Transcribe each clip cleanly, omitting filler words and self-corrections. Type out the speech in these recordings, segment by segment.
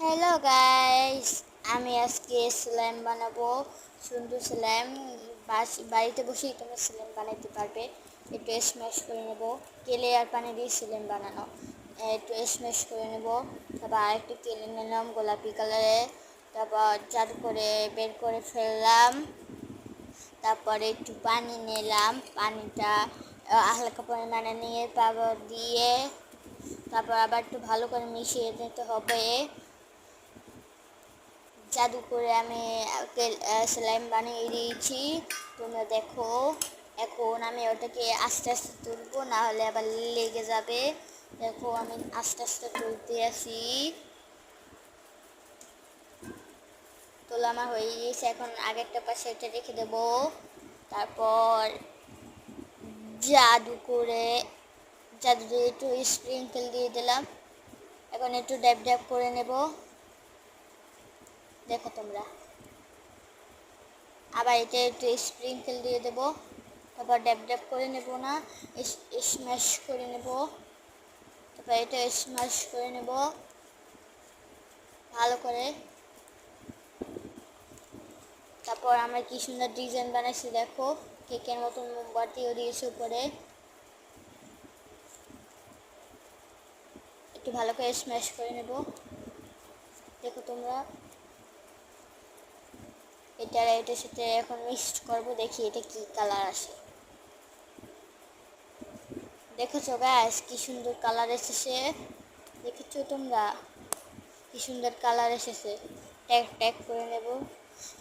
Hello guys, আমি আজকে slime বানাবো। সুন্দর স্লাইম বাড়িতে বসেই তোমরা স্লাইম বানাতে পারবে। একটু স্ম্যাশ করে নেব। কেলে আর পানি দিয়ে স্লাইম বানানো। একটু স্ম্যাশ করে নেব। তারপর আরেকটু কেলে নিলাম গোলাপি কালারে। তারপর জার করে বের করে ফেললাম। তারপরে একটু পানি নিলাম, পানিটা হালকা পরিমাণে নিয়ে তারপর দিয়ে তারপর আবার একটু ভালো করে মিশিয়ে নিতে হবে। জাদু করে আমি স্লাইম বানিয়ে দিয়েছি, তোমরা দেখো। এখন আমি ওটাকে আস্তে আস্তে তুলবো, না হলে আবার লেগে যাবে। দেখো আমি আস্তে আস্তে তুলতে আসি। তোলা আমার হয়ে গিয়েছে। এখন আগেরটা পাশে এটা রেখে দেবো। তারপর জাদু করে জাদু দিয়ে একটু স্প্রিঙ্কেল দিয়ে দিলাম। এখন একটু ড্যাব ড্যাব করে নেব, দেখো তোমরা। আবার এটা একটু স্প্রিঙ্কেল দিয়ে দেবো। তারপর ড্যাব ড্যাব করে নেব, না স্ম্যাশ করে নেব। তারপর এটা স্ম্যাশ করে নেব ভালো করে। তারপর আমরা কি সুন্দর ডিজাইন বানাইছি দেখো। কেকের মতন মোমবাতিও দিয়েছি উপরে। একটু ভালো করে স্ম্যাশ করে নেব, দেখো তোমরা। এটার সাথে এখন মিক্সড করবো, দেখি এটা কি কালার আসে। দেখেছো গাইস কি সুন্দর কালার এসেছে, দেখেছো তোমরা কি সুন্দর কালার এসেছে। ট্যাগ ট্যাগ করে নেব।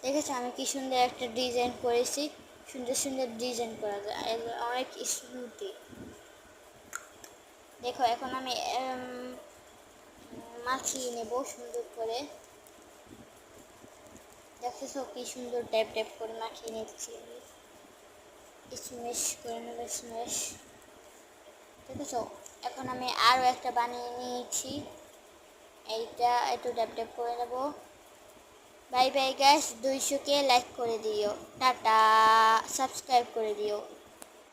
দেখেছো আমি কি সুন্দর একটা ডিজাইন করেছি। সুন্দর সুন্দর ডিজাইন করা যায়, অনেক স্মুথি। দেখো এখন আমি মাখিয়ে নেব সুন্দর করে। দেখেছো কি সুন্দর ট্যাপ ট্যাপ করে মাখিয়ে নিচ্ছি আমি। স্ম্যাশ করে নেব, স্ম্যাশ। দেখেছো এখন আমি আরও একটা বানিয়ে নিয়েছি। এইটা একটু ড্যাপ ড্যাপ করে নেব। বাই বাই গাইস, 200কে লাইক করে দিও, টাটা, সাবস্ক্রাইব করে দিও।